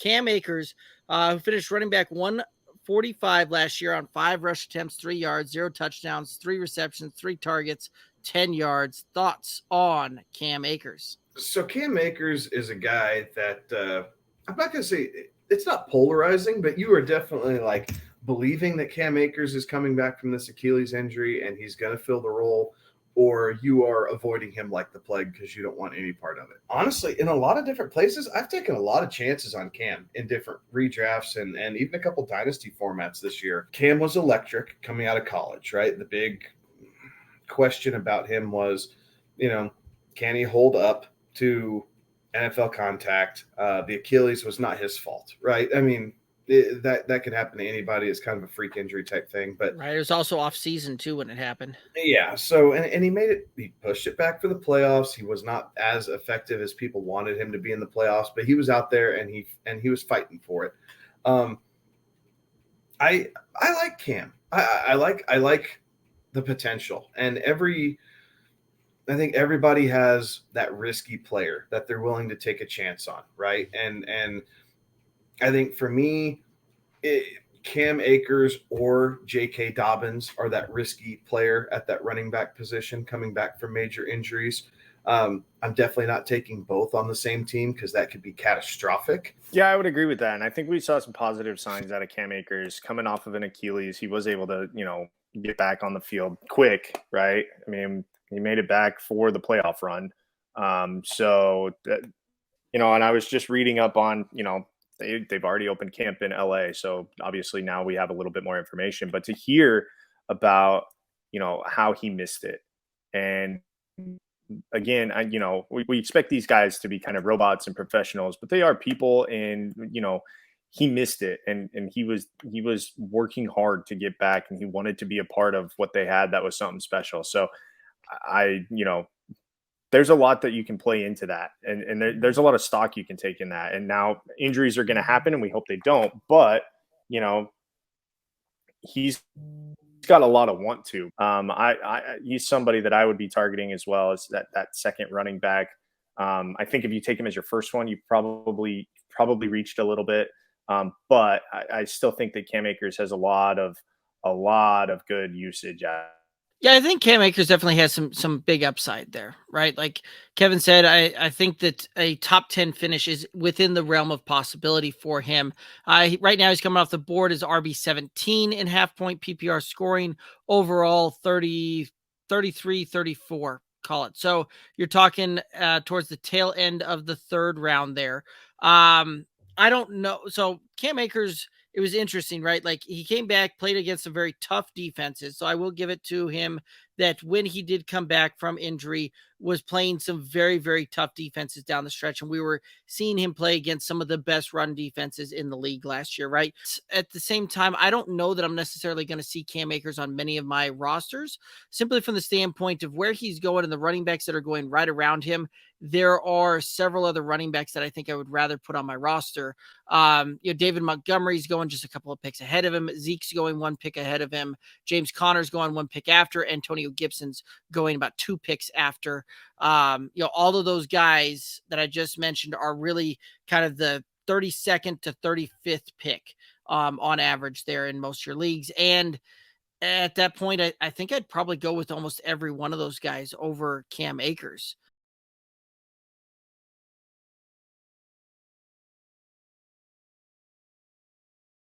Cam Akers, who finished running back 145 last year on 5 rush attempts, 3 yards, 0 touchdowns, 3 receptions, 3 targets, 10 yards. Thoughts on Cam Akers? So Cam Akers is a guy that I'm not going to say it's not polarizing, but you are definitely like believing that Cam Akers is coming back from this Achilles injury and he's going to fill the role, or you are avoiding him like the plague because you don't want any part of it. Honestly, in a lot of different places, I've taken a lot of chances on Cam in different redrafts and even a couple dynasty formats this year. Cam was electric coming out of college, right? The big question about him was, can he hold up to NFL contact? The Achilles was not his fault, right? I mean, that could happen to anybody. It's kind of a freak injury type thing, but Right. It was also off season too when it happened. yeah. So and he made it. He pushed it back for the playoffs. He was not as effective as people wanted him to be in the playoffs, but he was out there and he was fighting for it. Um, I like Cam. I like the potential, and I think everybody has that risky player that they're willing to take a chance on, right? And I think for me, Cam Akers or J.K. Dobbins are that risky player at that running back position coming back from major injuries. I'm definitely not taking both on the same team because that could be catastrophic. Yeah, I would agree with that. And I think we saw some positive signs out of Cam Akers coming off of an Achilles. He was able to, get back on the field quick, right? I mean, he made it back for the playoff run. And I was just reading up on, they've already opened camp in LA. So obviously now we have a little bit more information. But to hear about, how he missed it. And again, we expect these guys to be kind of robots and professionals, but they are people, and he missed it, and he was working hard to get back, and he wanted to be a part of what they had that was something special. So there's a lot that you can play into that, and there's a lot of stock you can take in that. And now injuries are going to happen, and we hope they don't, but he's got a lot of want to. He's somebody that I would be targeting as well as that second running back. I think if you take him as your first one, you probably reached a little bit. But I still think that Cam Akers has a lot of good usage. Yeah, I think Cam Akers definitely has some big upside there, right? Like Kevin said, I think that a top 10 finish is within the realm of possibility for him. Right now he's coming off the board as RB17 in half point PPR scoring, overall 30, 33, 34, call it. So you're talking towards the tail end of the third round there. I don't know. So Cam Akers, it was interesting, right? Like he came back, played against some very tough defenses. So I will give it to him that when he did come back from injury, was playing some very, very tough defenses down the stretch. And we were seeing him play against some of the best run defenses in the league last year, right? At the same time, I don't know that I'm necessarily going to see Cam Akers on many of my rosters, simply from the standpoint of where he's going and the running backs that are going right around him. There are several other running backs that I think I would rather put on my roster. David Montgomery's going just a couple of picks ahead of him. Zeke's going 1 pick ahead of him. James Conner's going 1 pick after. Antonio Gibson's going about 2 picks after. All of those guys that I just mentioned are really kind of the 32nd to 35th pick on average there in most of your leagues. And at that point, I think I'd probably go with almost every one of those guys over Cam Akers.